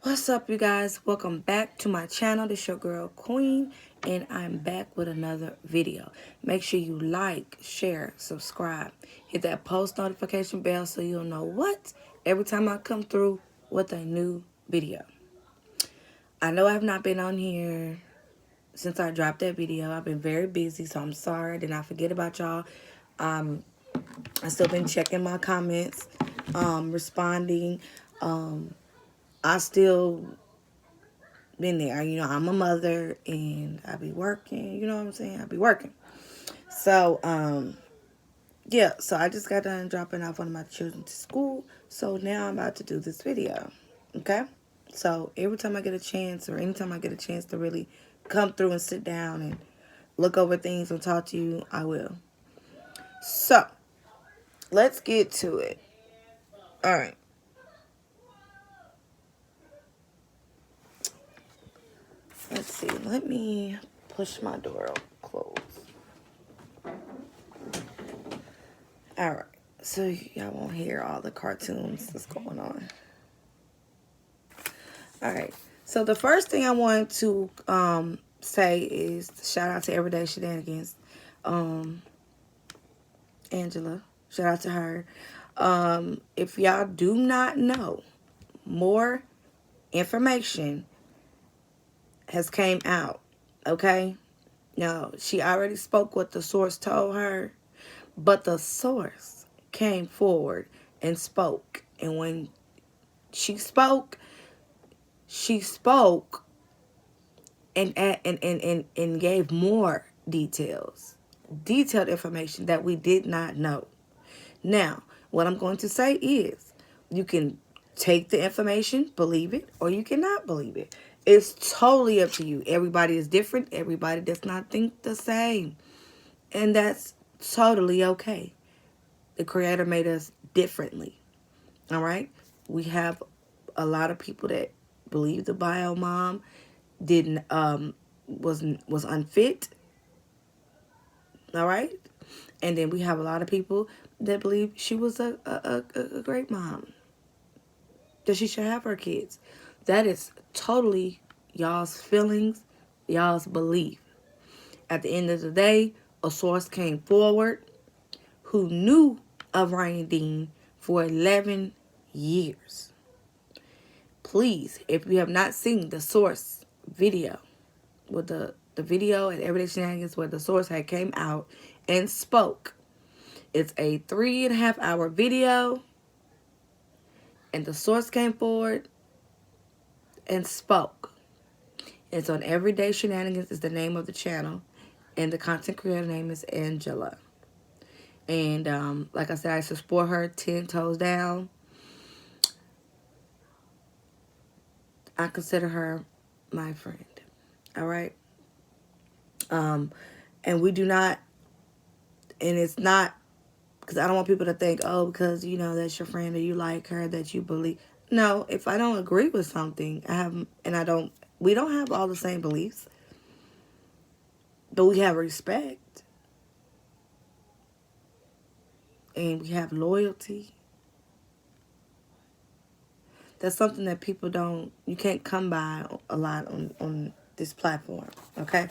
What's up, you guys? Welcome back to my channel. This your girl Queen, and I'm back with another video. Make sure you like, share, subscribe, hit that post notification bell so you'll know what every time I come through with a new video. I know I have not been on here since I dropped that video. I've been very busy, so I'm sorry. I did not forget about y'all. I still been checking my comments, responding. I still been there. I'm a mother and I be working, you know what I'm saying? I be working. So, yeah, so I just got done dropping off one of my children to school. So now I'm about to do this video. Okay? So every time I get a chance or anytime I get a chance to really come through and sit down and look over things and talk to you, I will. So let's get to it. All right. Let's see. Let me push my door closed. All right. So y'all won't hear all the cartoons that's going on. All right. So the first thing I want to say is shout out to Everyday Shenanigans. Angela. Shout out to her. If y'all do not know, more information has came out. Okay? Now, she already spoke what the source told her, but the source came forward and spoke. And when she spoke and gave more detailed information that we did not know. Now, what I'm going to say is you can take the information, believe it, or you cannot believe it. It's totally up to you. Everybody is different. Everybody does not think the same. And that's totally okay. The Creator made us differently. All right? We have a lot of people that believe the bio mom didn't was unfit. All right? And then we have a lot of people that believe she was a great mom, that she should have her kids. That is totally y'all's feelings, y'all's belief. At the end of the day, a source came forward who knew of Ryan Dean for 11 years. Please, if you have not seen the source video, with the video at Everyday Shenanigans where the source had came out and spoke. It's a 3.5-hour video, and the source came forward and spoke. It's on Everyday Shenanigans is the name of the channel, and the content creator name is Angela. And like I said, I support her 10 toes down. I consider her my friend. All right. And we do not, and it's not, because I don't want people to think, oh, because, that's your friend or you like her, that you believe. No, if I don't agree with something, we don't have all the same beliefs, but we have respect and we have loyalty. That's something that you can't come by a lot on this platform, okay?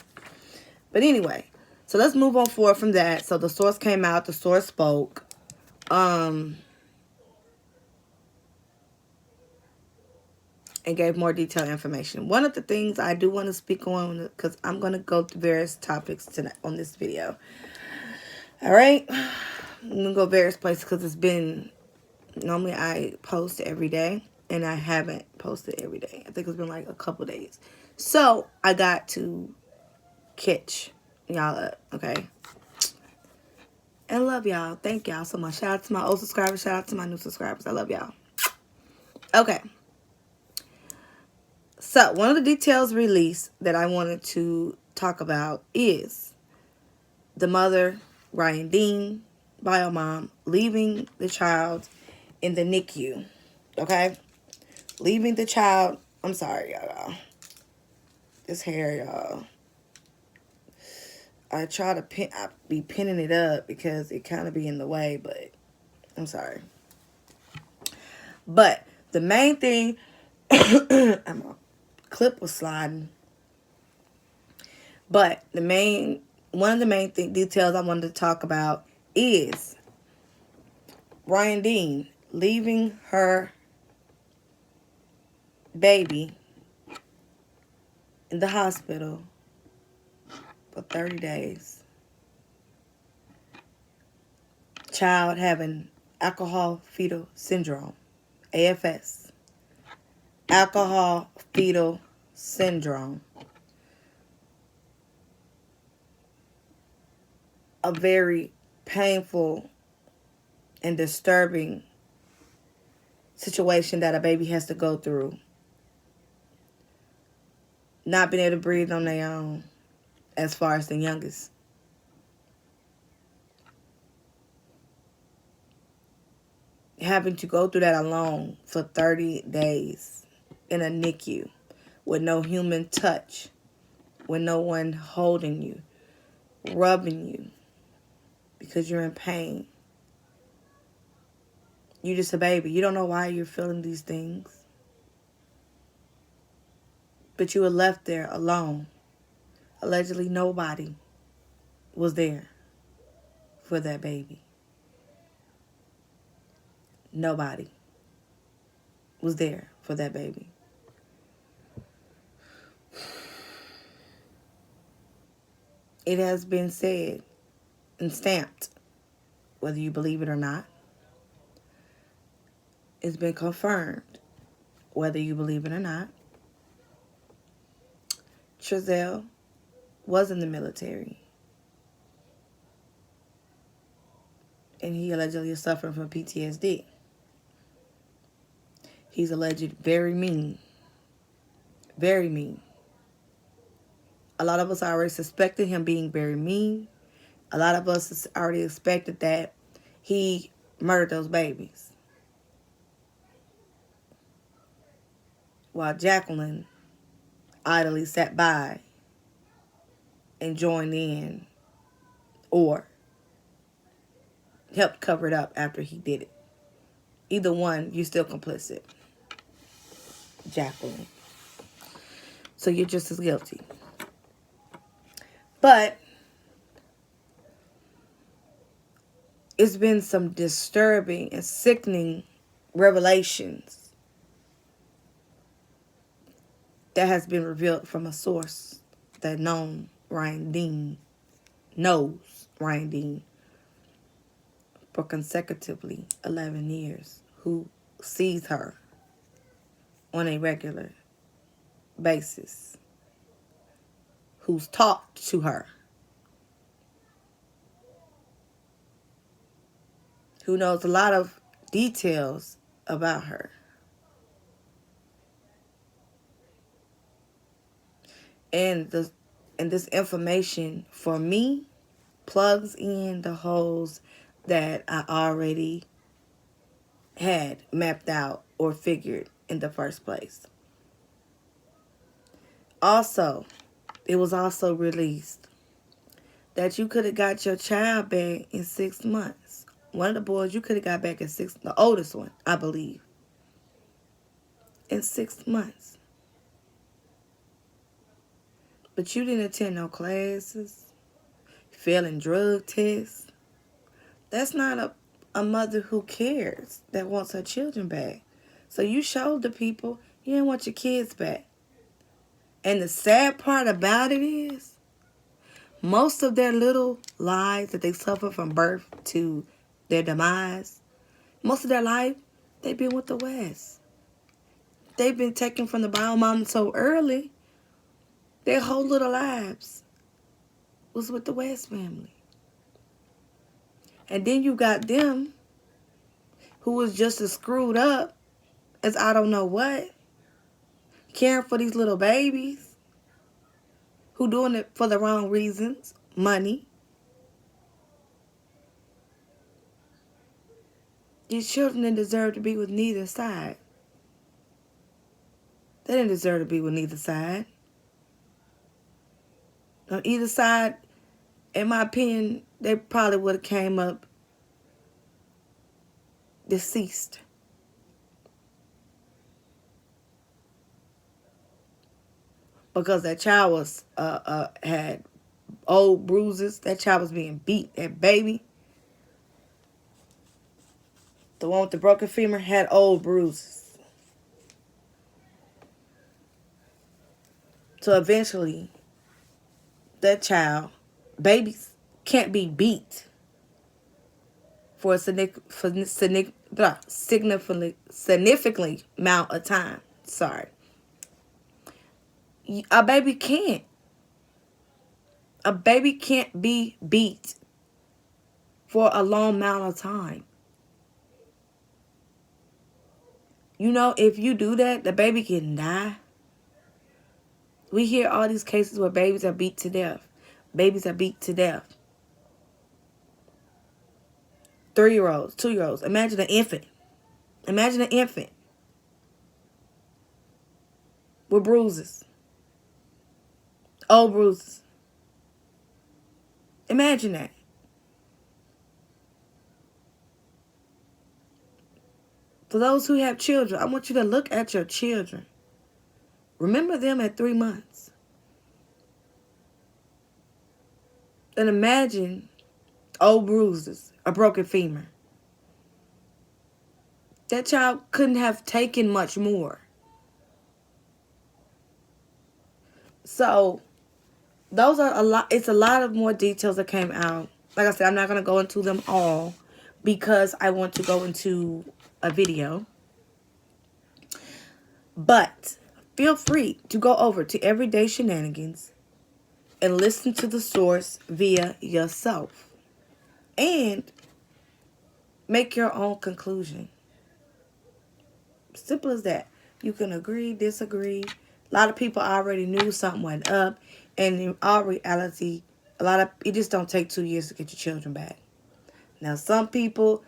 But anyway, so let's move on forward from that. So the source came out, the source spoke. And gave more detailed information. One of the things I do want to speak on, because I'm going to go through various topics tonight on this video. All right? I'm going to go various places because normally I post every day, and I haven't posted every day. I think it's been like a couple days. So I got to catch y'all up, okay? And love y'all. Thank y'all so much. Shout out to my old subscribers. Shout out to my new subscribers. I love y'all. Okay. So, one of the details released that I wanted to talk about is the mother, Ryan Dean, bio mom, leaving the child in the NICU. Okay? Leaving the child. I'm sorry, y'all. This hair, y'all. I be pinning it up because it kind of be in the way, but I'm sorry. But the main thing My clip was sliding. But one of the main details I wanted to talk about is Ryan Dean leaving her baby in the hospital for 30 days. Child having alcohol fetal syndrome, AFS. Alcohol fetal syndrome. A very painful and disturbing situation that a baby has to go through. Not being able to breathe on their own, as far as the youngest. Having to go through that alone for 30 days in a NICU with no human touch, with no one holding you, rubbing you because you're in pain. You're just a baby. You don't know why you're feeling these things. But you were left there alone. Allegedly nobody was there for that baby. Nobody was there for that baby. It has been said and stamped, whether you believe it or not. It's been confirmed, whether you believe it or not. Trezell was in the military. And he allegedly is suffering from PTSD. He's alleged very mean. Very mean. A lot of us already suspected him being very mean. A lot of us already expected that he murdered those babies. While Jacqueline idly sat by and joined in or helped cover it up after he did it. Either one, you're still complicit. Jacqueline. So you're just as guilty. But it's been some disturbing and sickening revelations that has been revealed from a source that knows Ryan Dean for consecutively 11 years, who sees her on a regular basis, who's talked to her, who knows a lot of details about her. And this information, for me, plugs in the holes that I already had mapped out or figured in the first place. Also, it was also released that you could have got your child back in 6 months. One of the boys you could have got back in the oldest one, I believe, in 6 months. But you didn't attend no classes, failing drug tests. That's not a mother who cares, that wants her children back. So you showed the people you didn't want your kids back. And the sad part about it is, most of their little lives that they suffer from birth to their demise, most of their life, they've been with the West. They've been taken from the bio mountain so early, their whole little lives was with the West family. And then you got them who was just as screwed up as I don't know what, caring for these little babies, who doing it for the wrong reasons, money. These children didn't deserve to be with neither side. They didn't deserve to be with neither side. On either side, in my opinion, they probably would have came up deceased. because that child was had old bruises. That child was being beat. That baby, the one with the broken femur, had old bruises. So eventually, that child, babies can't be beat for a significant amount of time. Sorry. A baby can't. A baby can't be beat for a long amount of time. You know, if you do that, the baby can die. We hear all these cases where babies are beat to death. Babies are beat to death. 3-year-olds, 2-year-olds. Imagine an infant. Imagine an infant with bruises. Old bruises. Imagine that. For those who have children, I want you to look at your children. Remember them at 3 months. And imagine old bruises, a broken femur. That child couldn't have taken much more. So, those are a lot. It's a lot of more details that came out. Like I said, I'm not going to go into them all because I want to go into a video. But feel free to go over to Everyday Shenanigans and listen to the source via yourself. And make your own conclusion. Simple as that. You can agree, disagree. A lot of people already knew something went up. And in all reality, it just don't take 2 years to get your children back. Now, some people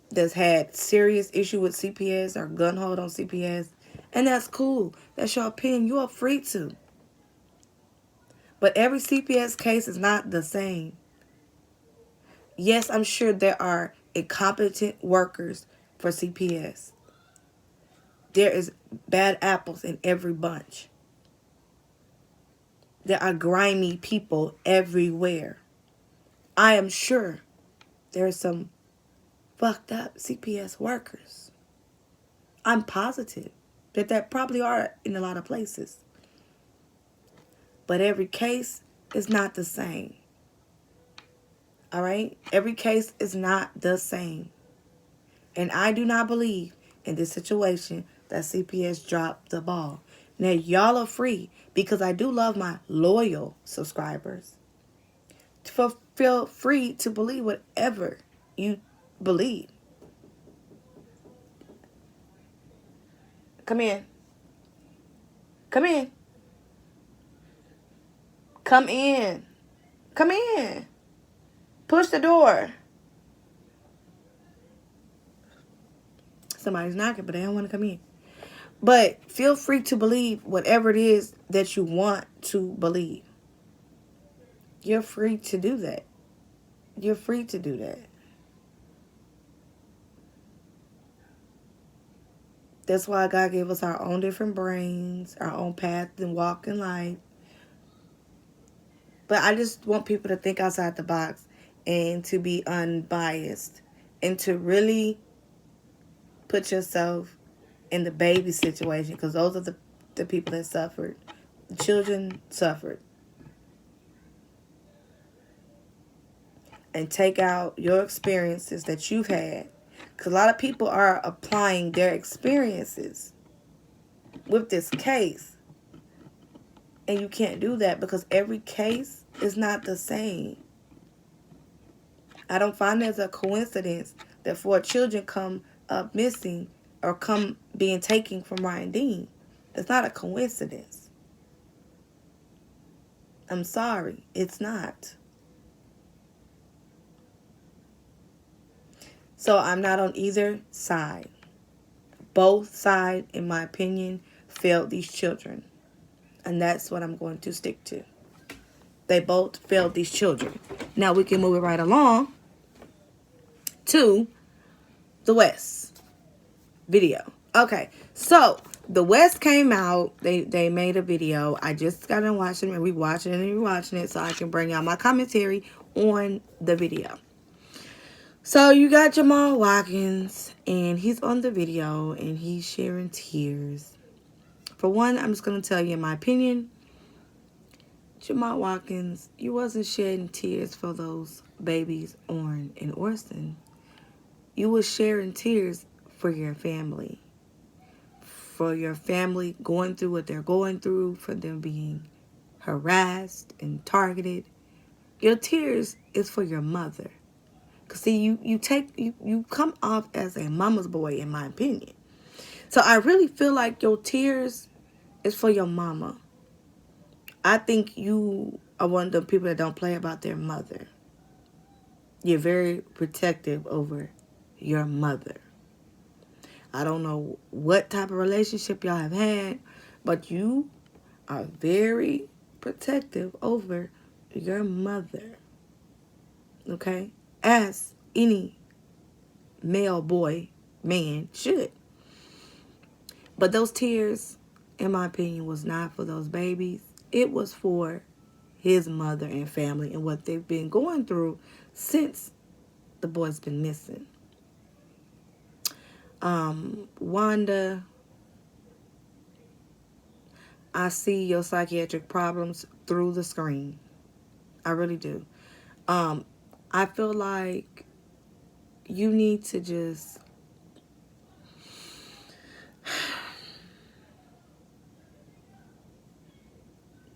that's had serious issue with CPS or gun hold on CPS, and that's cool. That's your opinion. You are free to. But every CPS case is not the same. Yes, I'm sure there are incompetent workers for CPS. There is bad apples in every bunch. There are grimy people everywhere. I am sure there are some fucked up CPS workers. I'm positive that there probably are in a lot of places. But every case is not the same. All right? Every case is not the same. And I do not believe in this situation that CPS dropped the ball. Now, y'all are free because I do love my loyal subscribers. Feel free to believe whatever you believe. Come in. Come in. Come in. Come in. Push the door. Somebody's knocking, but they don't want to come in. But feel free to believe whatever it is that you want to believe. You're free to do that. You're free to do that. That's why God gave us our own different brains, our own path and walk in life. But I just want people to think outside the box and to be unbiased and to really put yourself in the baby situation, because those are the people that suffered. The children suffered. And take out your experiences that you've had. Because a lot of people are applying their experiences with this case. And you can't do that because every case is not the same. I don't find there's a coincidence that 4 children come up missing or come being taken from Ryan Dean. It's not a coincidence. I'm sorry. It's not. So I'm not on either side. Both sides, in my opinion, failed these children. And that's what I'm going to stick to. They both failed these children. Now we can move it right along to the West video. Okay, so The West came out. They made a video. I just got done watching it and rewatching it so I can bring out my commentary on the video. So you got Jamal Watkins, and he's on the video, and he's sharing tears. For one, I'm just going to tell you, in my opinion, Jamal Watkins, you wasn't shedding tears for those babies, Orrin and Orson. You was sharing tears for your family. For your family going through what they're going through, for them being harassed and targeted. Your tears is for your mother. Cause see, you come off as a mama's boy, in my opinion. So I really feel like your tears is for your mama. I think you are one of the people that don't play about their mother. You're very protective over your mother. I don't know what type of relationship y'all have had, but you are very protective over your mother. Okay? As any male boy, man should. But those tears, in my opinion, was not for those babies. It was for his mother and family and what they've been going through since the boy's been missing. Wanda, I see your psychiatric problems through the screen. I really do. I feel like you need to just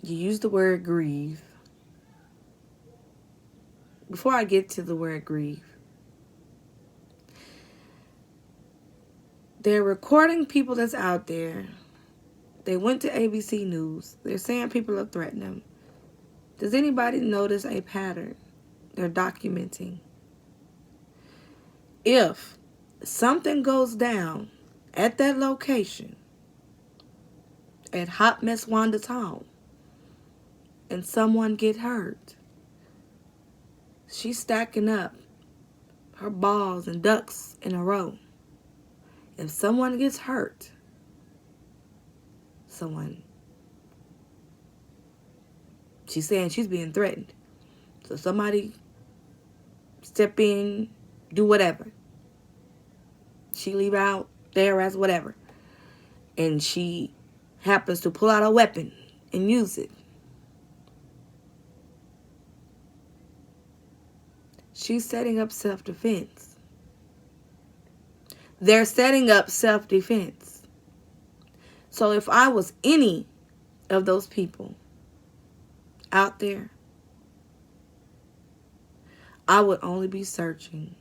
you use the word grieve. Before I get to the word grieve, they're recording people that's out there. They went to ABC News. They're saying people are threatening them. Does anybody notice a pattern? They're documenting. If something goes down at that location, at Hot Mess Wanda's home, and someone get hurt, she's stacking up her balls and ducks in a row. If someone gets hurt, she's saying she's being threatened. So somebody step in, do whatever. She leave out there as whatever. And she happens to pull out a weapon and use it. She's setting up self-defense. They're setting up self-defense. So if I was any of those people out there, I would only be searching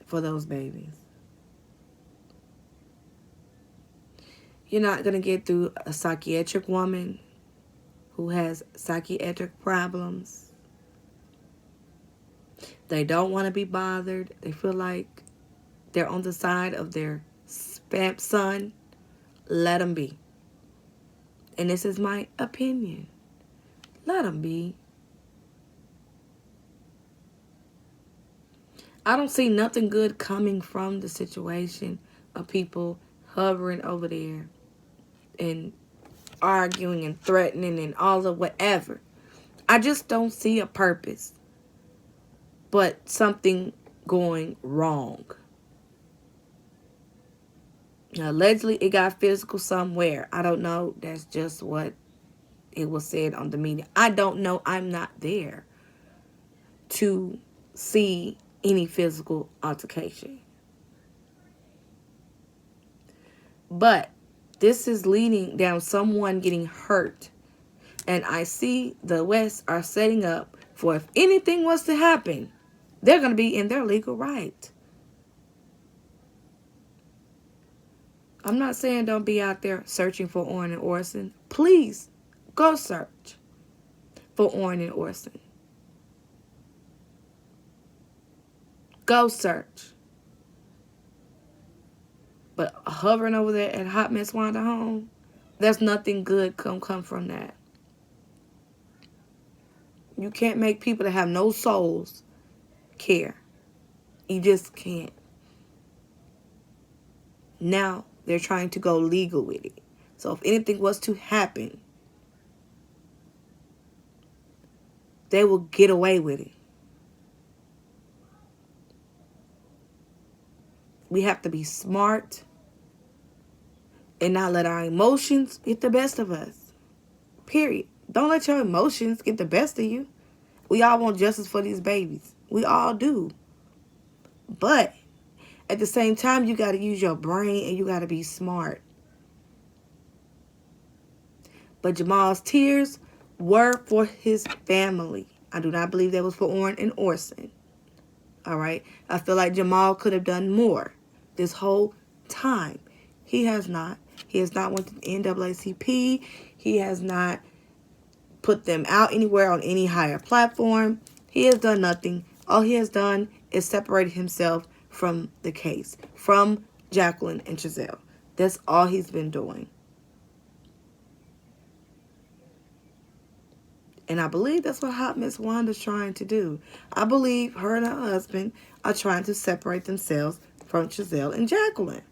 for those babies. You're not going to get through a psychiatric woman who has psychiatric problems. They don't want to be bothered. They feel like they're on the side of their son. Let them be. And this is my opinion. Let them be. I don't see nothing good coming from the situation of people hovering over there and arguing and threatening and all of whatever. I just don't see a purpose, but something going wrong. Now, allegedly, it got physical somewhere. I don't know. That's just what it was said on the media. I don't know. I'm not there to see any physical altercation. But this is leading down someone getting hurt. And I see the West are setting up for if anything was to happen, they're going to be in their legal right. I'm not saying don't be out there searching for Orrin and Orson. Please, go search for Orrin and Orson. Go search. But hovering over there at Hot Mess Wanda home, there's nothing good come from that. You can't make people that have no souls care. You just can't. Now they're trying to go legal with it. So if anything was to happen, they will get away with it. We have to be smart and not let our emotions get the best of us. Period. Don't let your emotions get the best of you. We all want justice for these babies. We all do. But at the same time, you got to use your brain and you got to be smart. But Jamal's tears were for his family. I do not believe that was for Orrin and Orson. All right. I feel like Jamal could have done more this whole time. He has not. He has not went to the NAACP. He has not put them out anywhere on any higher platform. He has done nothing. All he has done is separated himself from the case, from Jacqueline and Giselle. That's all he's been doing. And I believe that's what Hot Miss Wanda's trying to do. I believe her and her husband are trying to separate themselves from Giselle and Jacqueline.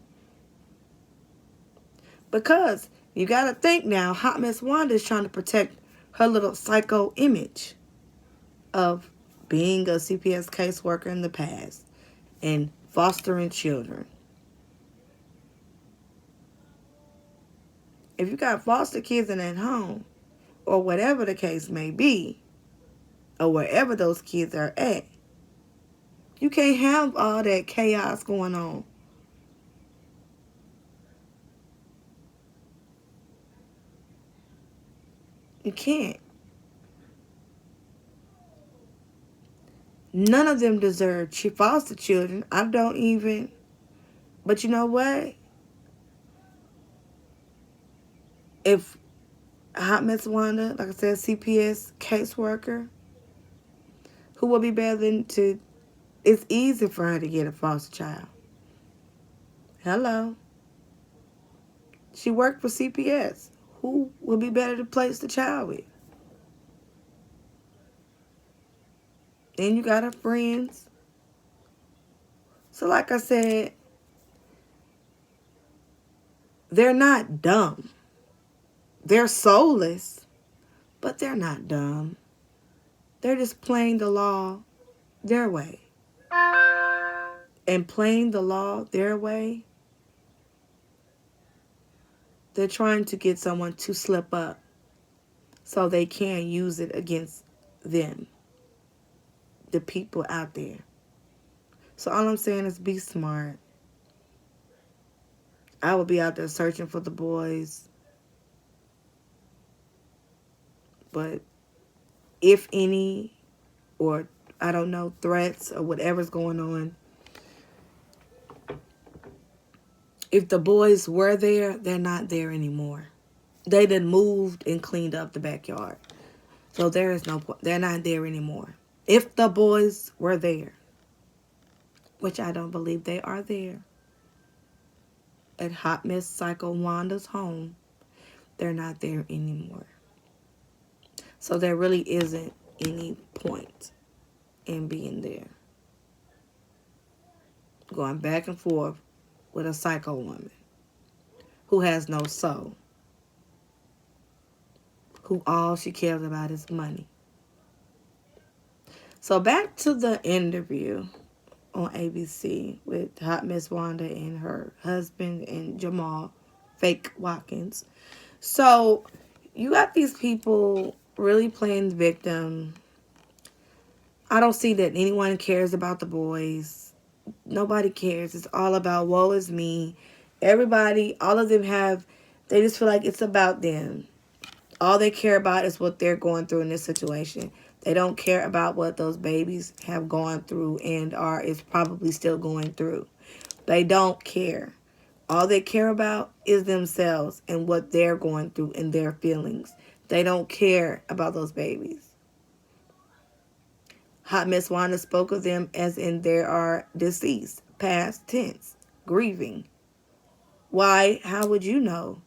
Because you got to think now, Hot Miss Wanda is trying to protect her little psycho image of being a CPS caseworker in the past and fostering children. If you got foster kids in that home, or whatever the case may be, or wherever those kids are at, you can't have all that chaos going on. You can't. None of them deserve foster children. I don't even. But you know what? If Hot Miss Wanda, like I said, CPS caseworker, who will be better than to? It's easy for her to get a foster child. Hello. She worked for CPS. Who would be better to place the child with? Then you got her friends. So like I said, they're not dumb. They're soulless, but they're not dumb. They're just playing the law their way. And playing the law their way, they're trying to get someone to slip up so they can use it against them, the people out there. So all I'm saying is be smart. I would be out there searching for the boys. But if any, or I don't know, threats or whatever's going on, if the boys were there, they're not there anymore. They done moved and cleaned up the backyard. So there is no point. They're not there anymore. If the boys were there, which I don't believe they are there, at Hot Miss Psycho Wanda's home, they're not there anymore. So there really isn't any point in being there. Going back and forth with a psycho woman who has no soul, who all she cares about is money. So back to the interview on ABC with Hot Miss Wanda and her husband and Jamal Fake Watkins. So you got these people really playing the victim. I don't see that anyone cares about the boys. Nobody cares. It's all about woe is me. Everybody, all of them they just feel like it's about them. All they care about is what they're going through in this situation. They don't care about what those babies have gone through and is probably still going through. They don't care. All they care about is themselves and what they're going through and their feelings. They don't care about those babies. Hot Miss Wanda spoke of them as in they are deceased, past tense, grieving. Why? How would you know?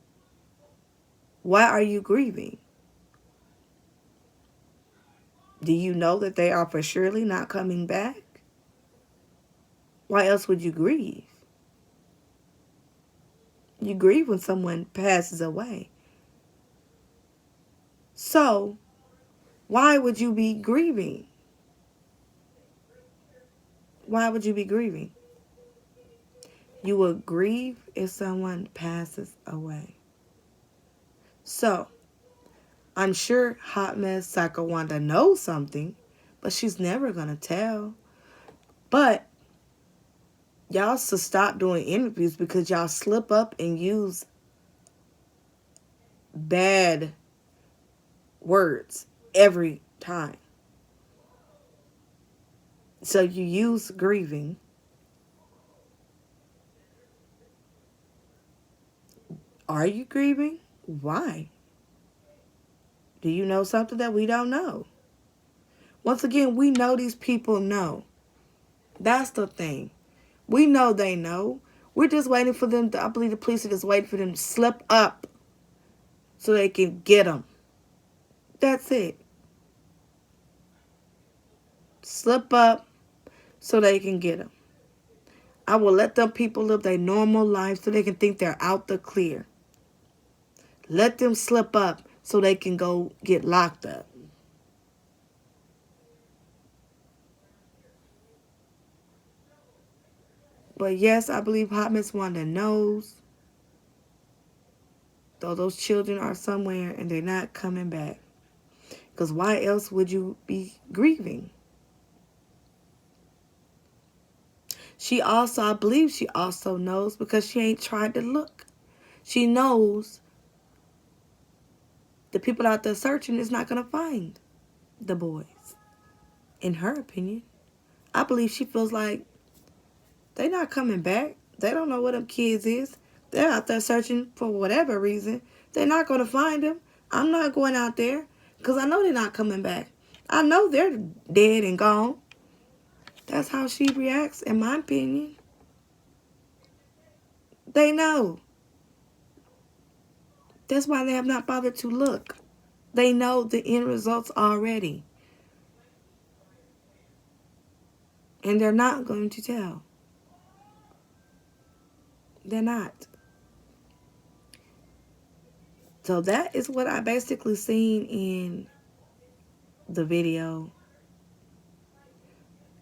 Why are you grieving? Do you know that they are for surely not coming back? Why else would you grieve? You grieve when someone passes away. So, why would you be grieving? Why would you be grieving? You will grieve if someone passes away. So, I'm sure Hot Mess Psycho Wanda knows something, but she's never going to tell. But y'all should stop doing interviews because y'all slip up and use bad words every time. So you use grieving. Are you grieving? Why? Do you know something that we don't know? Once again, we know these people know. That's the thing. We know they know. We're just waiting for them. I believe the police are just waiting for them to slip up so they can get them. That's it. Slip up so they can get them. I will let them people live their normal life so they can think they're out the clear. Let them slip up so they can go get locked up. But yes, I believe Hot Miss Wanda knows. Though those children are somewhere and they're not coming back. Because why else would you be grieving? She also, I believe she also knows because she ain't tried to look. She knows the people out there searching is not going to find the boys. In her opinion. I believe she feels like they're not coming back. They don't know what them kids is. They're out there searching for whatever reason. They're not going to find them. I'm not going out there because I know they're not coming back. I know they're dead and gone. That's how she reacts, in my opinion. They know. That's why they have not bothered to look. They know the end results already. And they're not going to tell. They're not. So that is what I basically seen in the video.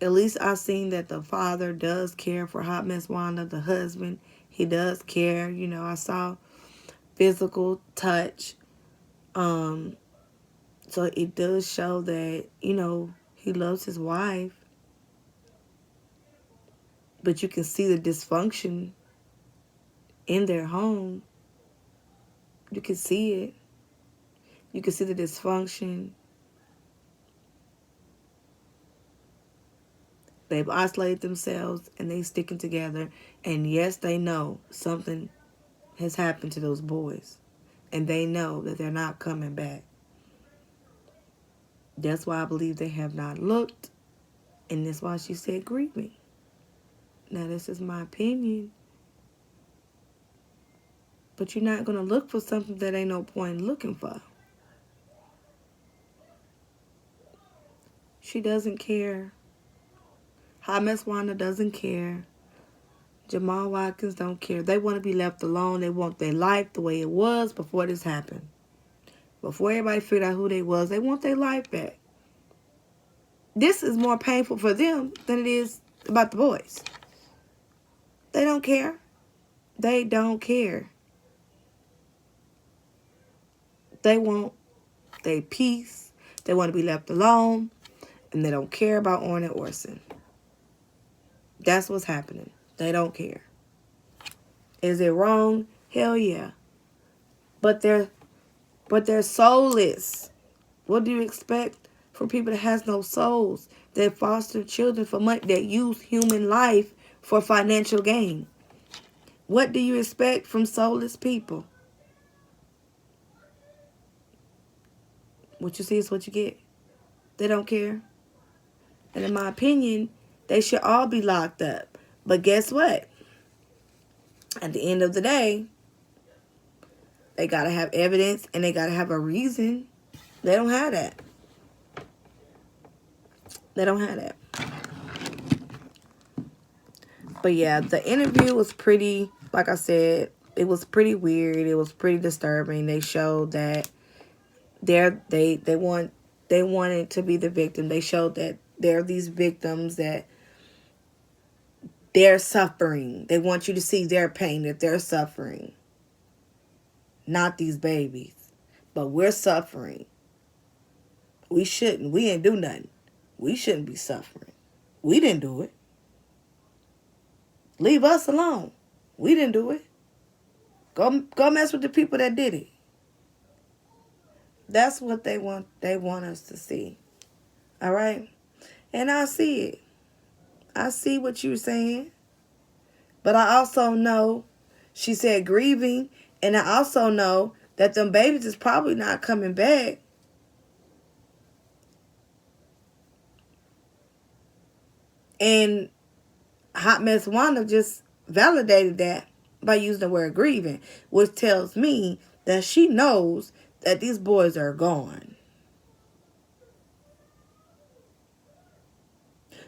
At least I seen that the father does care for Hot Mess Wanda, the husband. He does care. You know, I saw physical touch. So it does show that, you know, he loves his wife. But you can see the dysfunction in their home. You can see it. You can see the dysfunction. They've isolated themselves and they sticking together. And yes, they know something has happened to those boys. And they know that they're not coming back. That's why I believe they have not looked. And that's why she said grieving. Now, this is my opinion. But you're not going to look for something that ain't no point looking for. She doesn't care. Hot Mess Wanda doesn't care. Jamal Watkins don't care. They want to be left alone. They want their life the way it was before this happened. Before everybody figured out who they was, they want their life back. This is more painful for them than it is about the boys. They don't care. They don't care. They want their peace. They want to be left alone. And they don't care about Orrin and Orson. That's what's happening. They don't care. Is it wrong? Hell yeah. But they're soulless. What do you expect from people that has no souls, that foster children for money, that use human life for financial gain? What do you expect from soulless people? What you see is what you get. They don't care. And in my opinion, they should all be locked up. But guess what? At the end of the day, they got to have evidence and they got to have a reason. They don't have that. They don't have that. But yeah, the interview was pretty, like I said, it was pretty weird. It was pretty disturbing. They showed that they wanted to be the victim. They showed that there are these victims that they're suffering. They want you to see their pain, that they're suffering. Not these babies. But we're suffering. We shouldn't. We ain't do nothing. We shouldn't be suffering. We didn't do it. Leave us alone. We didn't do it. Go mess with the people that did it. That's what they want us to see. All right? And I see it. I see what you're saying. But I also know, she said grieving, and I also know that them babies is probably not coming back. And Hot Mess Wanda just validated that by using the word grieving, which tells me that she knows that these boys are gone.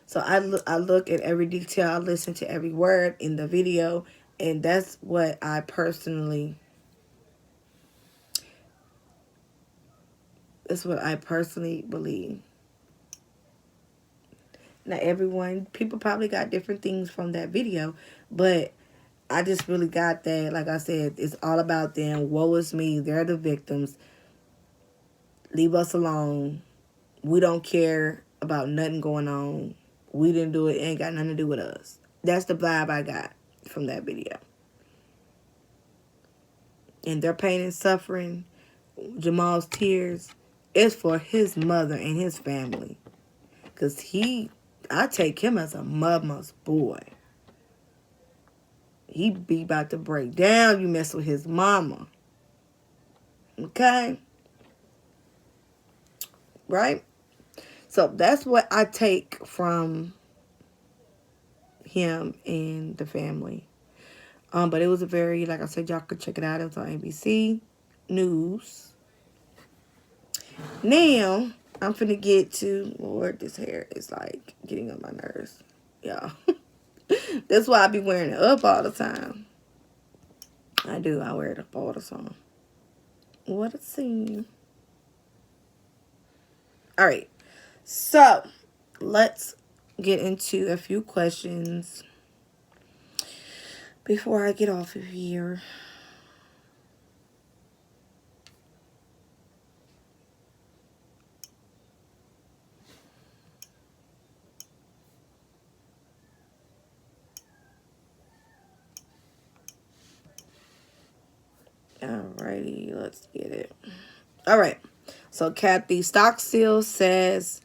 So I look at every detail. I listen to every word in the video. And that's what I personally believe. Now, people probably got different things from that video. But I just really got that. Like I said, it's all about them. Woe is me. They're the victims. Leave us alone. We don't care about nothing going on. We didn't do it. It ain't got nothing to do with us. That's the vibe I got from that video. And their pain and suffering, Jamal's tears, is for his mother and his family. Because I take him as a mama's boy. He be about to break down. You mess with his mama. Okay? Right? So that's what I take from him and the family. But it was a very, like I said, y'all could check it out. It was on ABC News. Now, I'm finna get to, Lord, this hair is like getting on my nerves. Y'all. That's why I be wearing it up all the time. I do. I wear it up all the time. What a scene. All right. So, let's get into a few questions before I get off of here. Alrighty, let's get it. All right. So Kathy Stockstill says,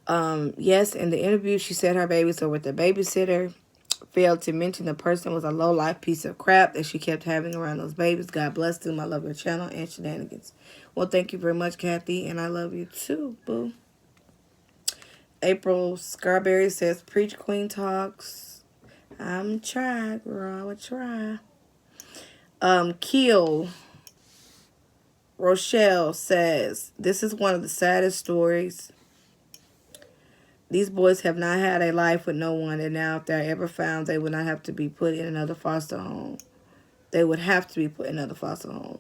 yes, in the interview, she said her babies were with the babysitter. Failed to mention the person was a low-life piece of crap that she kept having around those babies. God bless them. I love your channel and shenanigans. Well, thank you very much, Kathy, and I love you too, boo. April Scarberry says, preach Queen Talks. I'm trying, girl. I would try. Keel Rochelle says, this is one of the saddest stories. These boys have not had a life with no one, and now if they're ever found, they would not have to be put in another foster home. They would have to be put in another foster home.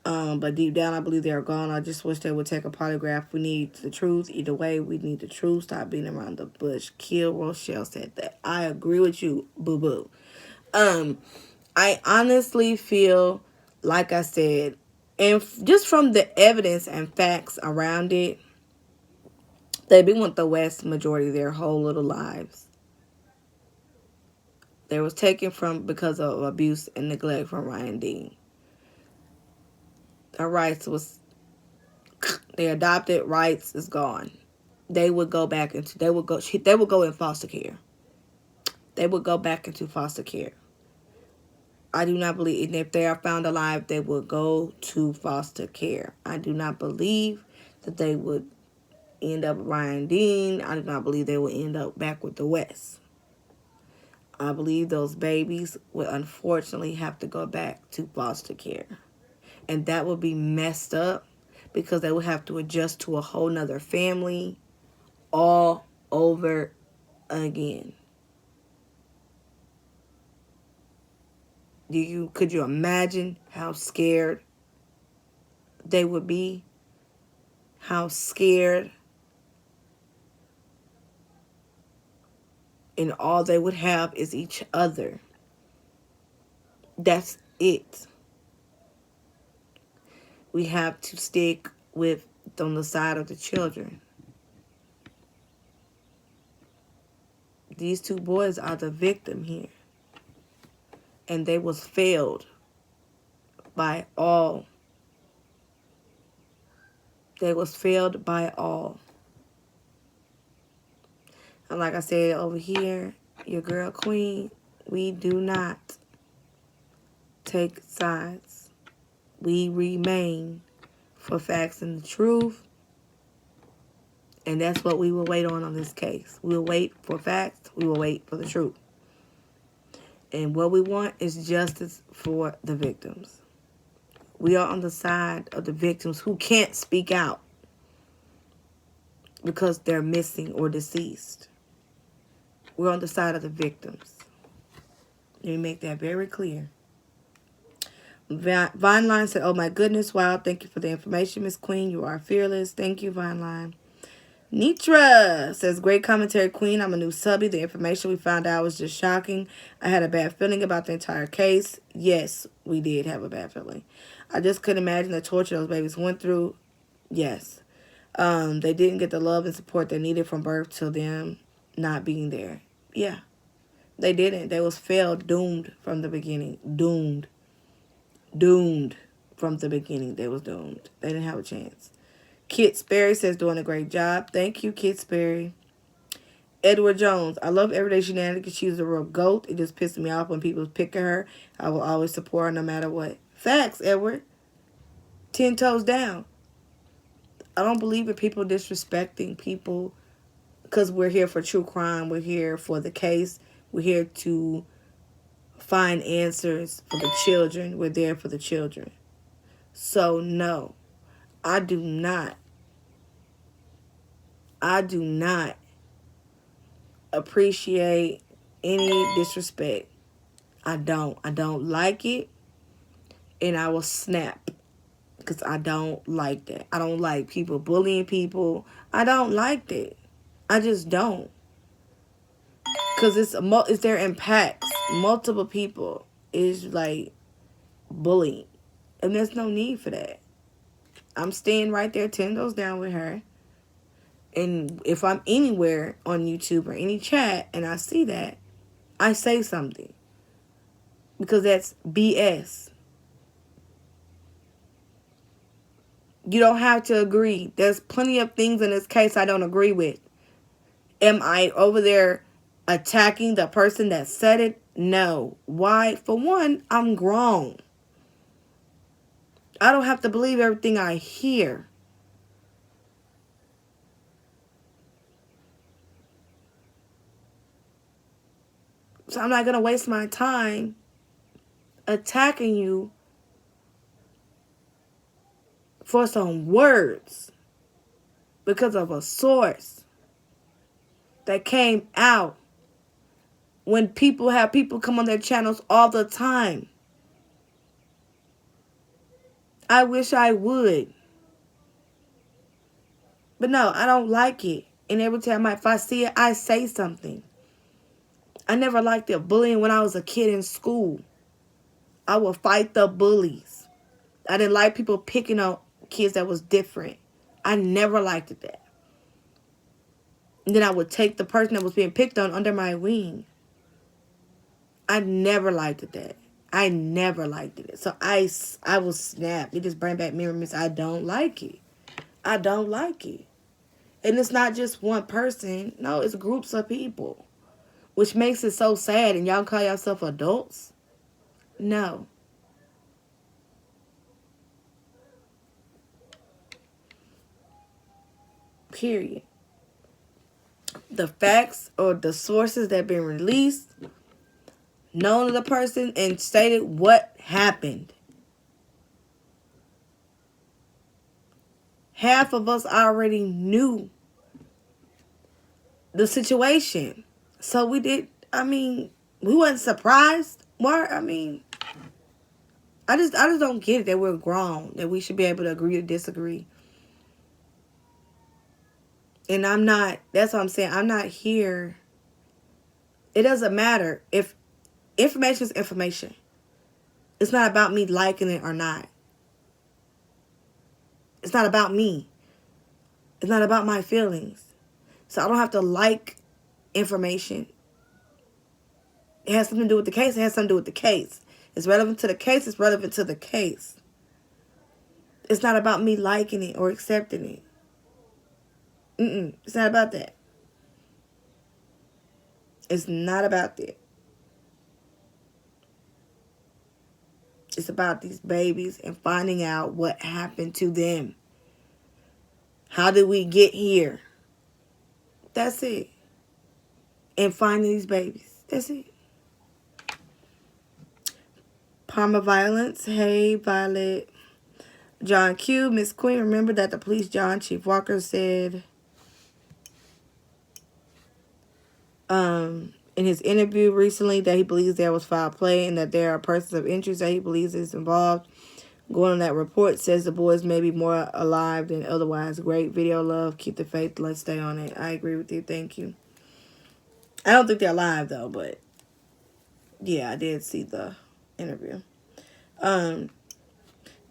But deep down, I believe they are gone. I just wish they would take a polygraph. We need the truth. Either way, we need the truth. Stop beating around the bush. Kill Rochelle said that. I agree with you, boo-boo. I honestly feel, like I said, and just from the evidence and facts around it, they've been with the West majority of their whole little lives. They was taken from because of abuse and neglect from Ryan Dean. Their rights was, their adopted rights is gone. They would go back into, they would go in foster care. They would go back into foster care. I do not believe, and if they are found alive, they will go to foster care. I do not believe that they would end up with Ryan Dean. I do not believe they will end up back with the West. I believe those babies would unfortunately have to go back to foster care. And that would be messed up because they would have to adjust to a whole nother family all over again. Could you imagine how scared they would be? How scared, and all they would have is each other. That's it. We have to stick with on the side of the children. These two boys are the victim here. And they was failed by all. They was failed by all. And like I said over here, your girl Queen, we do not take sides. We remain for facts and the truth. And that's what we will wait on this case. We will wait for facts. We will wait for the truth. And what we want is justice for the victims. We are on the side of the victims who can't speak out because they're missing or deceased. We're on the side of the victims. Let me make that very clear. Vineline said, oh my goodness, wow, thank you for the information, Miss Queen. You are fearless. Thank you, Vineline. Nitra says, great commentary, Queen. I'm a new subby. The information we found out was just shocking. I had a bad feeling about the entire case. Yes, we did have a bad feeling. I just couldn't imagine the torture those babies went through. Yes. They didn't get the love and support they needed from birth to them not being there. Yeah. They didn't. They was failed, doomed from the beginning. Doomed. Doomed from the beginning. They was doomed. They didn't have a chance. Kit Sperry says, doing a great job. Thank you, Kit Sperry. Edward Jones, I love Everyday Shenanigans. She's a real goat. It just pisses me off when people pick at her. I will always support her no matter what. Facts, Edward. 10 toes down. I don't believe in people disrespecting people because we're here for true crime. We're here for the case. We're here to find answers for the children. We're there for the children. So, no. I do not appreciate any disrespect. I don't like it, and I will snap because I don't like that. I don't like people bullying people. I don't like that. I just don't, because it's their impacts. Multiple people is like bullying, and there's no need for that. I'm staying right there 10 toes down with her. And if I'm anywhere on YouTube or any chat and I see that, I say something. Because that's BS. You don't have to agree. There's plenty of things in this case I don't agree with. Am I over there attacking the person that said it? No. Why? For one, I'm grown. I don't have to believe everything I hear. So I'm not going to waste my time attacking you for some words because of a source that came out when people have people come on their channels all the time. I wish I would. But no, I don't like it. And every time if I see it, I say something. I never liked the bullying when I was a kid in school. I would fight the bullies. I didn't like people picking on kids that was different. I never liked that. And then I would take the person that was being picked on under my wing. I never liked that. I never liked it. So I will snap. It just bring back memories. I don't like it. I don't like it. And it's not just one person. No, it's groups of people. Which makes it so sad. And y'all call yourself adults? No. Period. The facts or the sources that have been released, known to the person, and stated what happened. Half of us already knew the situation. So we wasn't surprised. Why? I just don't get it that we're grown, that we should be able to agree to disagree. And I'm not, that's what I'm saying. I'm not here. It doesn't matter if information is information. It's not about me liking it or not. It's not about me. It's not about my feelings. So I don't have to like information. It has something to do with the case. It has something to do with the case. It's relevant to the case. It's relevant to the case. It's not about me liking it or accepting it. It's not about that. It's not about that. It's about these babies and finding out what happened to them. How did we get here? That's it. And finding these babies. That's it. Parma Violence. Hey, Violet. John Q. Miss Queen, remember that the police John Chief Walker said in his interview recently that he believes there was foul play and that there are persons of interest that he believes is involved. Going on that report says the boys may be more alive than otherwise. Great video, love. Keep the faith. Let's stay on it. I agree with you. Thank you. I don't think they're alive though, but yeah, I did see the interview.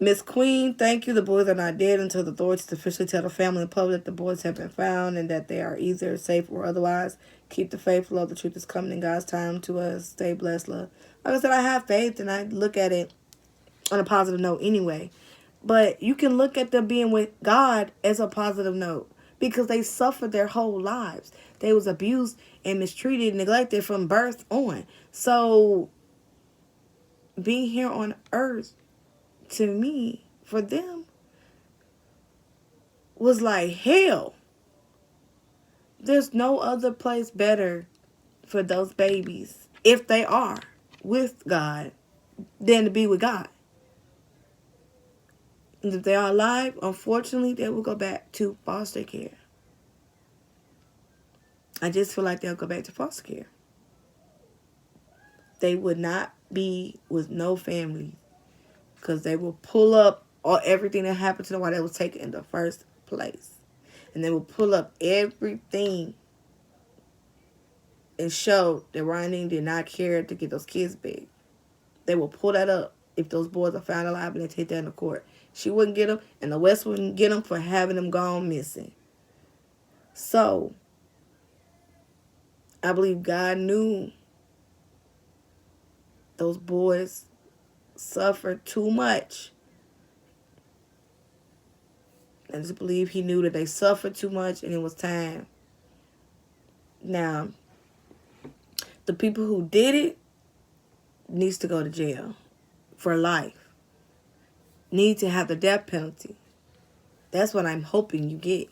Miss Queen, thank you. The boys are not dead until the authorities officially tell the family and public that the boys have been found and that they are either safe or otherwise. Keep the faith, love. The truth is coming in God's time to us. Stay blessed, love. Like I said, I have faith and I look at it on a positive note anyway. But you can look at them being with God as a positive note because they suffered their whole lives. They was abused and mistreated and neglected from birth on. So being here on earth, to me, for them, was like hell. There's no other place better for those babies, if they are with God, than to be with God. And if they are alive, unfortunately, they will go back to foster care. I just feel like they'll go back to foster care. They would not be with no family because they will pull up all everything that happened to them while they was taken in the first place. And they will pull up everything and show that Ronnie did not care to get those kids back. They will pull that up if those boys are found alive and they take that into court. She wouldn't get them, and the West wouldn't get them for having them gone missing. So, I believe God knew those boys suffered too much. I just believe he knew that they suffered too much and it was time. Now, the people who did it needs to go to jail for life. Need to have the death penalty. That's what I'm hoping you get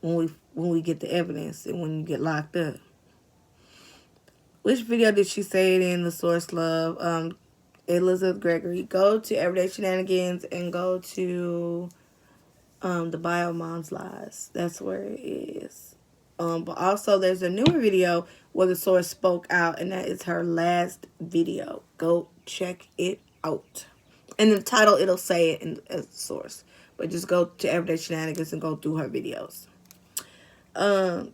when we get the evidence and when you get locked up. Which video did she say it in? The source, love. Elizabeth Gregory. Go to Everyday Shenanigans and go to the Bio Mom's Lies. That's where it is. But also there's a newer video where the source spoke out, and that is her last video. Go check it out. And in the title, it'll say it as the source. But just go to Everyday Shenanigans and go through her videos.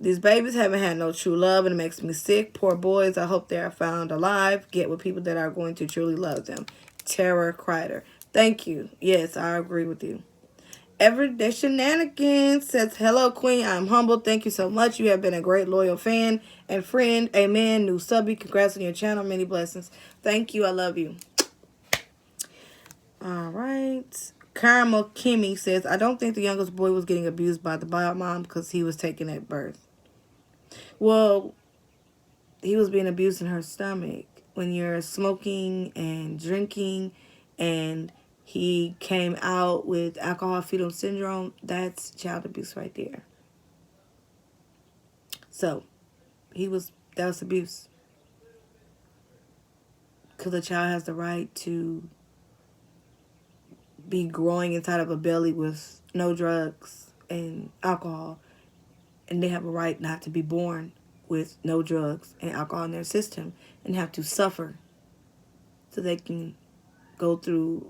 These babies haven't had no true love, and it makes me sick. Poor boys. I hope they are found alive. Get with people that are going to truly love them. Tara Kreider. Thank you. Yes, I agree with you. Everyday Shenanigans says, hello, Queen. I'm humbled. Thank you so much. You have been a great loyal fan and friend. Amen. New subby. Congrats on your channel. Many blessings. Thank you. I love you. All right. Caramel Kimmy says, I don't think the youngest boy was getting abused by the bio mom because he was taken at birth. Well, he was being abused in her stomach. When you're smoking and drinking and he came out with alcohol fetal syndrome, that's child abuse right there. So, that was abuse. Because the child has the right to be growing inside of a belly with no drugs and alcohol. And they have a right not to be born with no drugs and alcohol in their system and have to suffer so they can go through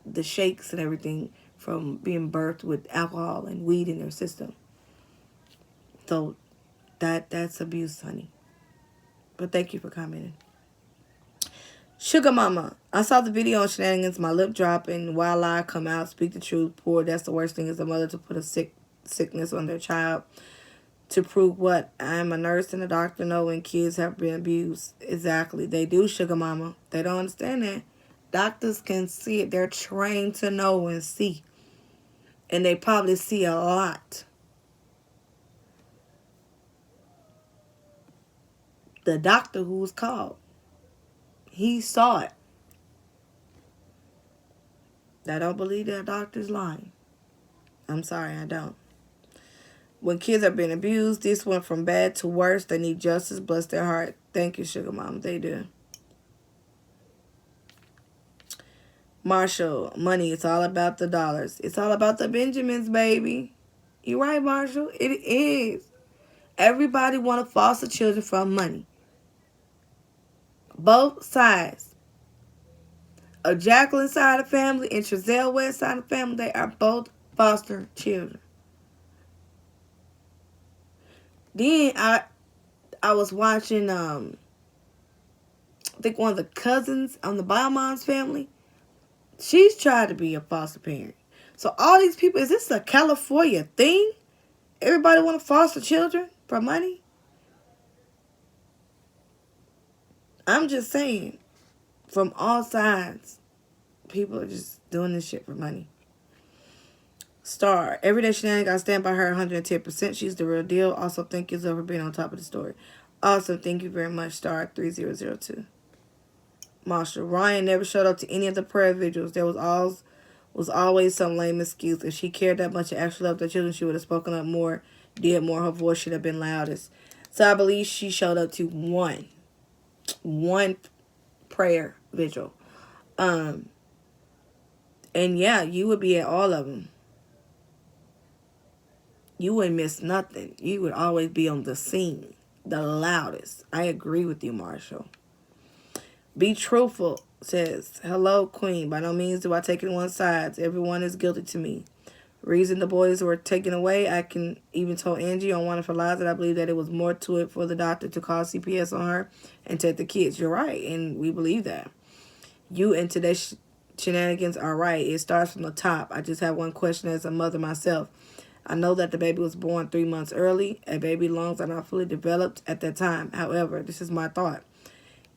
the shakes and everything from being birthed with alcohol and weed in their system. So that's abuse, honey. But thank you for commenting. Sugar Mama. I saw the video on Shenanigans. My lip dropping. Why lie? Come out. Speak the truth. Poor. That's the worst thing, is a mother to put a sickness on their child. To prove what? I'm a nurse and a doctor know when kids have been abused. Exactly. They do, Sugar Mama. They don't understand that. Doctors can see it. They're trained to know and see. And they probably see a lot. The doctor who was called, he saw it. I don't believe that doctor's lying. I'm sorry, I don't. When kids are being abused, this went from bad to worse. They need justice. Bless their heart. Thank you, Sugar Mom. They do. Marshall, money. It's all about the dollars. It's all about the Benjamins, baby. You're right, Marshall. It is. Everybody want to foster children from money. Both sides. Of Jacqueline's side of the family and Trezell West's side of the family, they are both foster children. Then I was watching I think one of the cousins on the Biomons family. She's tried to be a foster parent. So all these people, is this a California thing? Everybody want to foster children for money? I'm just saying, from all sides, people are just doing this shit for money. Star, everyday Shenanigans, I stand by her 110%. She's the real deal. Also, thank you for being on top of the story. Awesome, thank you very much, Star 3002. Marshall, Ryan never showed up to any of the prayer vigils. There was always some lame excuse. If she cared that much and actually loved the children, she would have spoken up more, did more. Her voice should have been loudest. So I believe she showed up to one prayer vigil. And yeah, you would be at all of them. You wouldn't miss nothing. You would always be on the scene, the loudest. I agree with you, Marshall. Be truthful says, hello, Queen. By no means do I take it on one side. Everyone is guilty to me. Reason the boys were taken away, I can even told Angie on one of her lies that I believe that it was more to it for the doctor to call CPS on her and take the kids. You're right, and we believe that. You and today's Shenanigans are right. It starts from the top. I just have one question as a mother myself. I know that the baby was born 3 months early. A baby lungs are not fully developed at that time. However, this is my thought.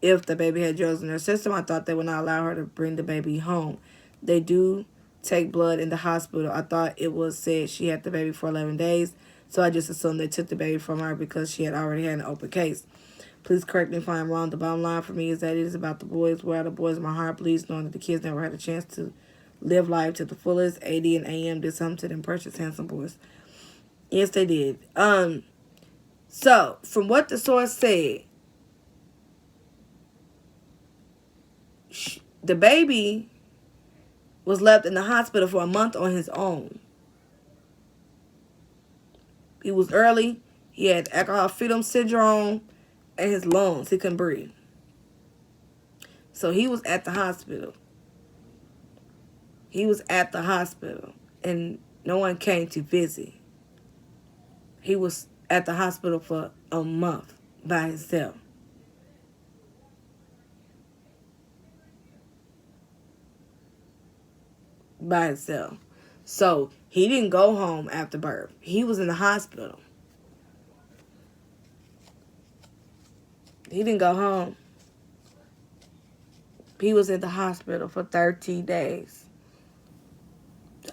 If the baby had drugs in her system, I thought they would not allow her to bring the baby home. They do take blood in the hospital. I thought it was said she had the baby for 11 days, so I just assumed they took the baby from her because she had already had an open case. Please correct me if I'm wrong. The bottom line for me is that it is about the boys. Where are the boys in my heart? Please, knowing that the kids never had a chance to live life to the fullest. AD and AM did something to them precious, handsome boys. Yes, they did. So, from what the source said, the baby was left in the hospital for a month on his own. He was early. He had alcohol fetal syndrome and his lungs. He couldn't breathe. So he was at the hospital. And no one came to visit. He was at the hospital for a month by himself. So he didn't go home after birth. He was in the hospital. He didn't go home. He was in the hospital for 13 days.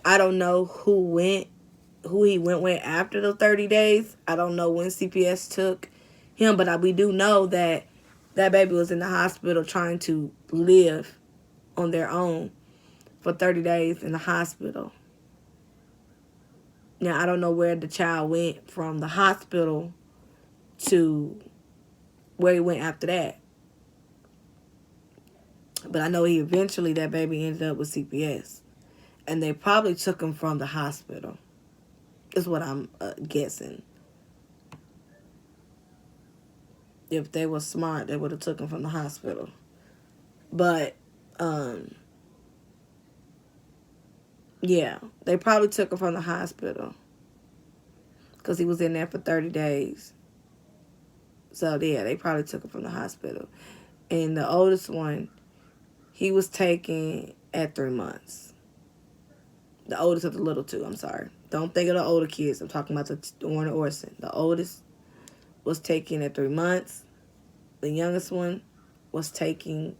I don't know who he went with after the 30 days. I don't know when CPS took him, but we do know that that baby was in the hospital trying to live on their own for 30 days in the hospital. Now, I don't know where the child went from the hospital to where he went after that. But I know that baby ended up with CPS. And they probably took him from the hospital. Is what I'm guessing. If they were smart, they would have took him from the hospital. But Yeah, they probably took him from the hospital because he was in there for 30 days. So, yeah, they probably took him from the hospital. And the oldest one, he was taken at 3 months. The oldest of the little two, I'm sorry. Don't think of the older kids. I'm talking about the Warner Orson. The oldest was taken at 3 months. The youngest one was taken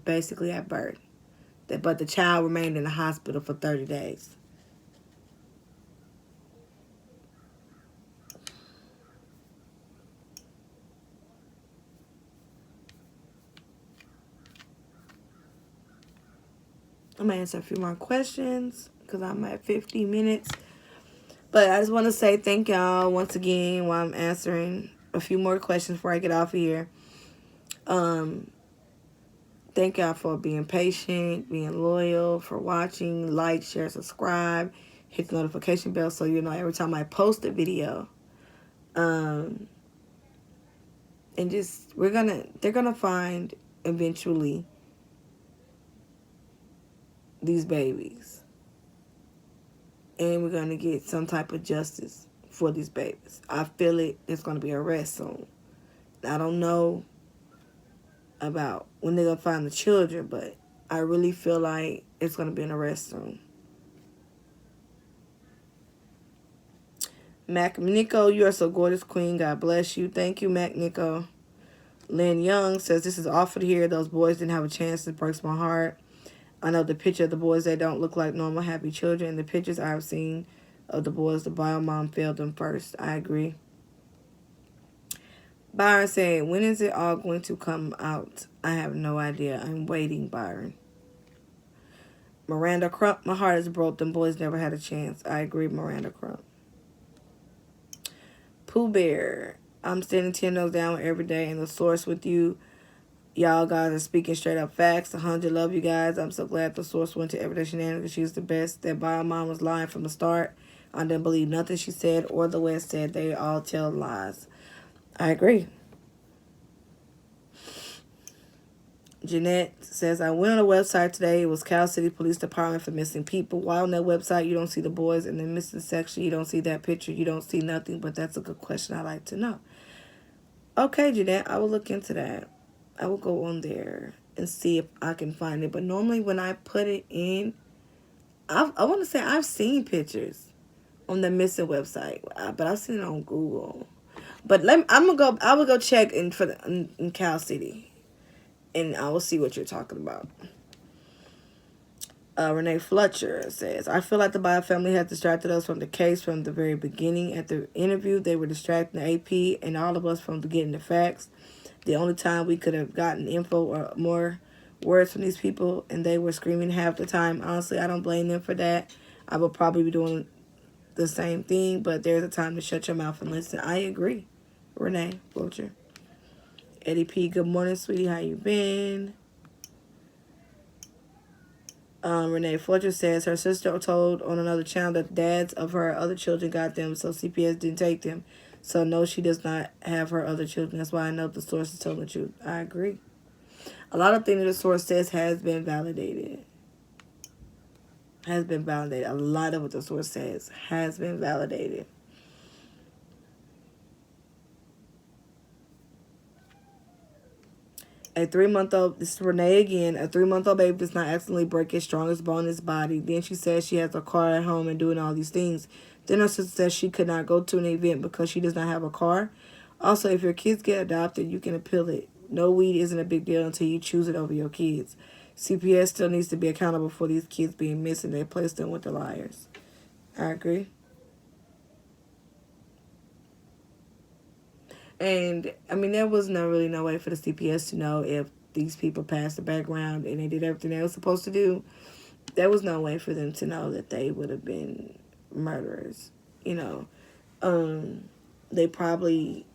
basically at birth. But the child remained in the hospital for 30 days. I'm going to answer a few more questions because I'm at 50 minutes. But I just want to say thank y'all once again while I'm answering a few more questions before I get off of here. Thank y'all for being patient, being loyal, for watching, like, share, subscribe, hit the notification bell so you know every time I post a video. And just they're gonna find eventually these babies. And we're gonna get some type of justice for these babies. I feel it. There's gonna be arrest soon. I don't know about when they're gonna find the children, but I really feel like it's gonna be an arrest soon. Mac Nico, you are so gorgeous, queen. God bless you. Thank you, Mac Nico. Lynn Young says, this is awful to hear. Those boys didn't have a chance. It breaks my heart. I know the picture of the boys, they don't look like normal, happy children. In the pictures I've seen of the boys, the bio mom failed them first. I agree. Byron said, when is it all going to come out? I have no idea. I'm waiting, Byron. Miranda Crump, my heart is broke. Them boys never had a chance. I agree, Miranda Crump. Pooh Bear, I'm standing 10 toes down every day in the source with you. Y'all guys are speaking straight up facts. 100 love you guys. I'm so glad the source went to Everyday Shenanigans. She's the best. That bio mom was lying from the start. I didn't believe nothing she said or the West said. They all tell lies. I agree. Jeanette says, I went on a website today. It was Cal City Police Department for missing people. Why on that website you don't see the boys in the missing section? You don't see that picture. You don't see nothing. But that's a good question I'd like to know. Okay, Jeanette, I will look into that. I will go on there and see if I can find it. But normally when I put it in, I want to say I've seen pictures on the missing website, but I've seen it on Google. But I will go check in Cal City, and I will see what you're talking about. Renee Fletcher says, I feel like the Bio family has distracted us from the case from the very beginning. At the interview, they were distracting the AP and all of us from getting the facts. The only time we could have gotten info or more words from these people, and they were screaming half the time. Honestly, I don't blame them for that. I would probably be doing the same thing, but there's a time to shut your mouth and listen. I agree. Renee Fletcher. Eddie P, good morning, sweetie. How you been? Renee Fletcher says her sister told on another channel that the dads of her other children got them, so CPS didn't take them. So no, she does not have her other children. That's why I know the source is telling the truth. I agree. A lot of things that the source says has been validated. Has been validated. A lot of what the source says has been validated. A 3-month-old, this is Renee again, a 3-month-old baby does not accidentally break its strongest bone in its body. Then she says she has a car at home and doing all these things. Then her sister says she could not go to an event because she does not have a car. Also, if your kids get adopted, you can appeal it. No weed isn't a big deal until you choose it over your kids. CPS still needs to be accountable for these kids being missing. They place them with the liars. I agree. And, I mean, there was really no way for the CPS to know if these people passed the background and they did everything they were supposed to do. There was no way for them to know that they would have been murderers, you know. They probably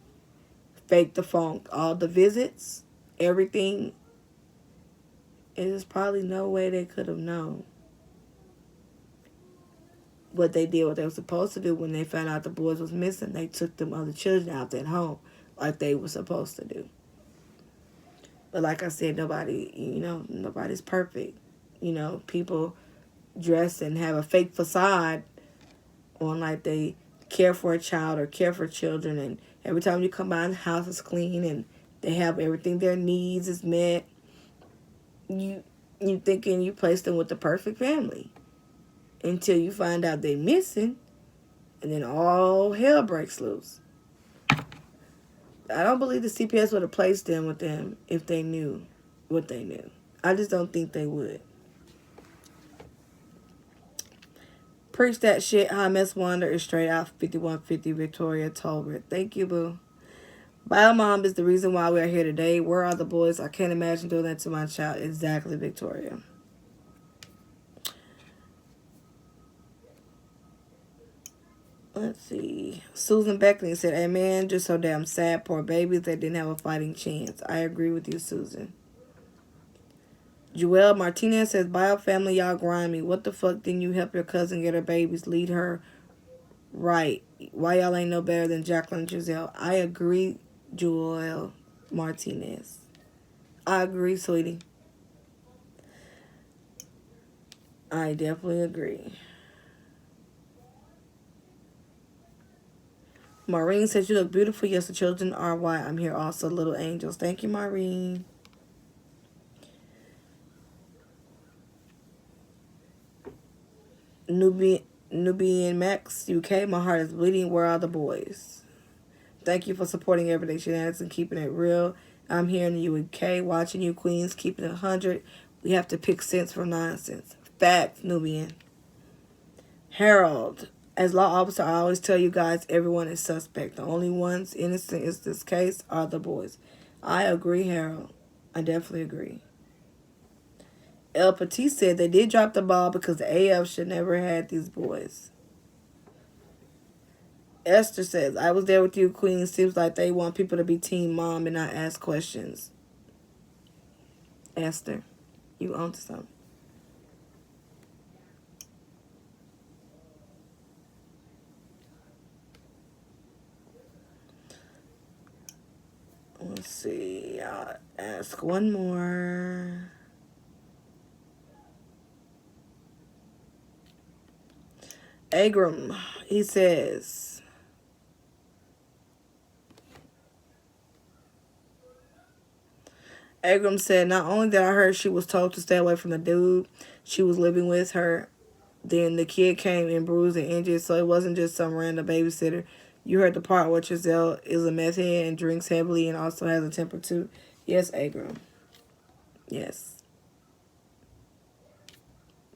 faked the funk, all the visits, everything. And there's probably no way they could have known what they did, what they were supposed to do when they found out the boys was missing. They took them other children out at home like they were supposed to do. But like I said, nobody's perfect. You know, people dress and have a fake facade on like they care for a child or care for children, and every time you come by, the house is clean and they have everything their needs is met. You thinking you placed them with the perfect family until you find out they missing, and then all hell breaks loose. I don't believe the CPS would have placed them with them if they knew what they knew. I just don't think they would. Preach that shit. Hi, Miss Wonder is straight out 5150 Victoria Tolbert. Thank you, boo. Bio mom is the reason why we are here today. Where are the boys? I can't imagine doing that to my child. Exactly, Victoria. Let's see. Susan Beckley said, amen. Just so damn sad. Poor babies that didn't have a fighting chance. I agree with you, Susan. Joelle Martinez says, bio family, y'all grimy. What the fuck didn't you help your cousin get her babies? Lead her right. Why y'all ain't no better than Jacqueline and Giselle? I agree, Joelle Martinez. I agree, sweetie. I definitely agree. Maureen says, you look beautiful. Yes, the children are why I'm here also. Little angels. Thank you, Maureen. Nubian Max, UK. My heart is bleeding. Where are the boys? Thank you for supporting Everyday Shenanigans and keeping it real. I'm here in the UK watching you, Queens, keeping it 100. We have to pick sense from nonsense. Facts, Nubian. Harold. As law officer, I always tell you guys everyone is suspect. The only ones innocent in this case are the boys. I agree, Harold. I definitely agree. El Petit said they did drop the ball because the AF should never had these boys. Esther says, I was there with you, Queen. Seems like they want people to be team mom and not ask questions. Esther, you own to something. Let's see. I'll ask one more. Agram, he says, Agram said, not only did I heard she was told to stay away from the dude she was living with her, then the kid came in bruised and injured, so it wasn't just some random babysitter. You heard the part where Giselle is a meth head and drinks heavily and also has a temper too. Yes, Agram. Yes.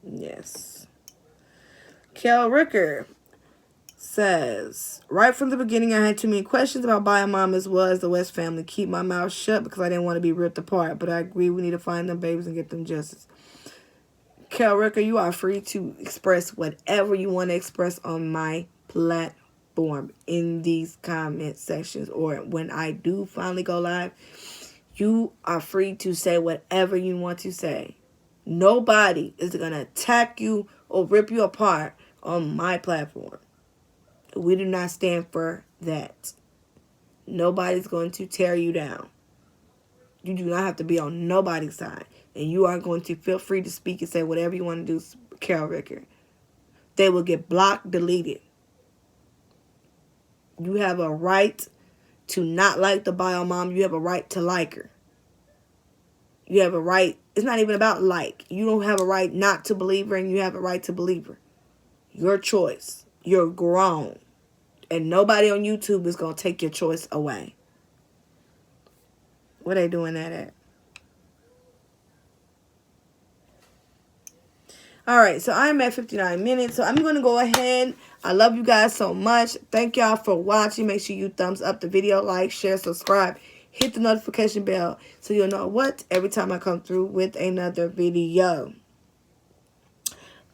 Yes. Kel Ricker says, right from the beginning, I had too many questions about bio mom as well as the West family. Keep my mouth shut because I didn't want to be ripped apart. But I agree we need to find them babies and get them justice. Kel Ricker, you are free to express whatever you want to express on my platform in these comment sections. Or when I do finally go live, you are free to say whatever you want to say. Nobody is going to attack you or rip you apart on my platform. We do not stand for that. Nobody's going to tear you down. You do not have to be on nobody's side. And you are going to feel free to speak and say whatever you want to do, Carol Ricker. They will get blocked, deleted. You have a right to not like the bio mom. You have a right to like her. You have a right. It's not even about like. You don't have a right not to believe her, and you have a right to believe her. Your choice. You're grown. And nobody on YouTube is going to take your choice away. Where they doing that at? Alright, so I'm at 59 minutes. So I'm going to go ahead. I love you guys so much. Thank y'all for watching. Make sure you thumbs up the video, like, share, subscribe. Hit the notification bell so you'll know what every time I come through with another video.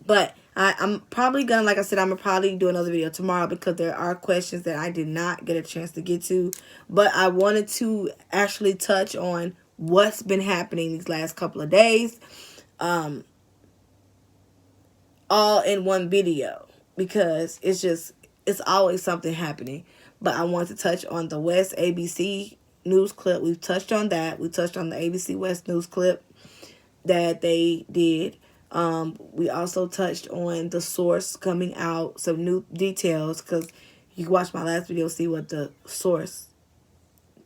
But I'm probably going to, like I said, I'm going to probably do another video tomorrow because there are questions that I did not get a chance to get to. But I wanted to actually touch on what's been happening these last couple of days. All in one video because it's always something happening. But I want to touch on the West ABC news clip. We've touched on that. We touched on the ABC West news clip that they did. We also touched on the source coming out, some new details, because you can watch my last video, see what the source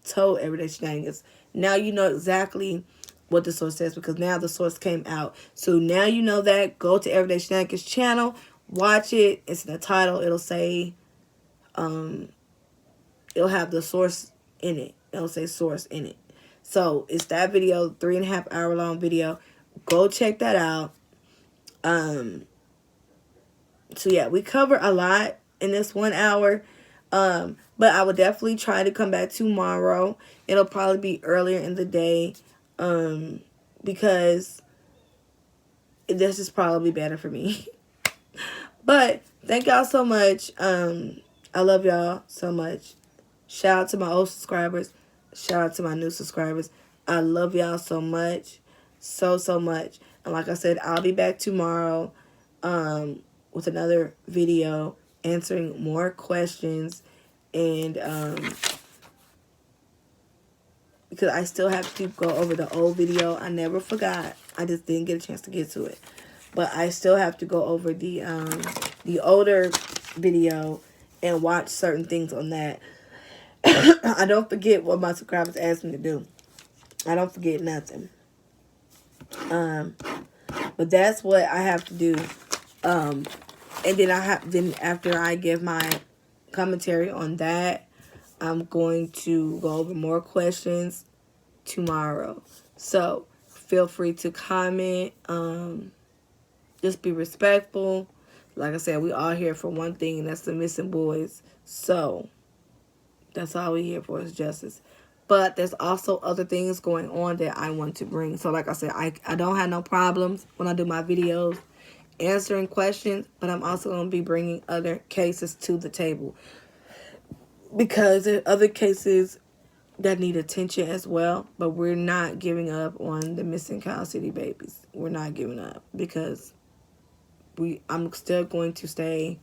told Everyday Shenanigans. Now you know exactly what the source says, because now the source came out. So now you know that. Go to Everyday Shenanigans channel, watch it. It's in the title. It'll say, it'll have the source in it. It'll say source in it. So it's that video, 3.5 hour long video. Go check that out. So yeah, we cover a lot in this 1 hour. But I would definitely try to come back tomorrow. It'll probably be earlier in the day. Because this is probably better for me. But thank y'all so much. I love y'all so much. Shout out to my old subscribers. Shout out to my new subscribers. I love y'all so much. So much. And like I said, I'll be back tomorrow with another video answering more questions. And because I still have to go over the old video. I never forgot. I just didn't get a chance to get to it. But I still have to go over the older video and watch certain things on that. I don't forget what my subscribers asked me to do. I don't forget nothing. But that's what I have to do. And then after I give my commentary on that, I'm going to go over more questions tomorrow. So feel free to comment. Just be respectful. Like I said, we all here for one thing, and that's the missing boys. So that's all we're here for, is justice. But there's also other things going on that I want to bring. So like I said, I don't have no problems when I do my videos answering questions, but I'm also going to be bringing other cases to the table, because there are other cases that need attention as well. But we're not giving up on the missing Kyle City babies. We're not giving up, because I'm still going to stay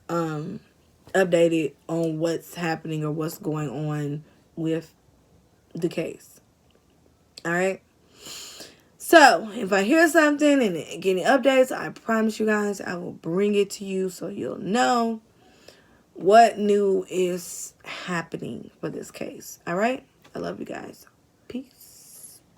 updated on what's happening or what's going on with the case. All right. So if I hear something and get any updates, I promise you guys I will bring it to you, so you'll know what new is happening for this case. All right. I love you guys.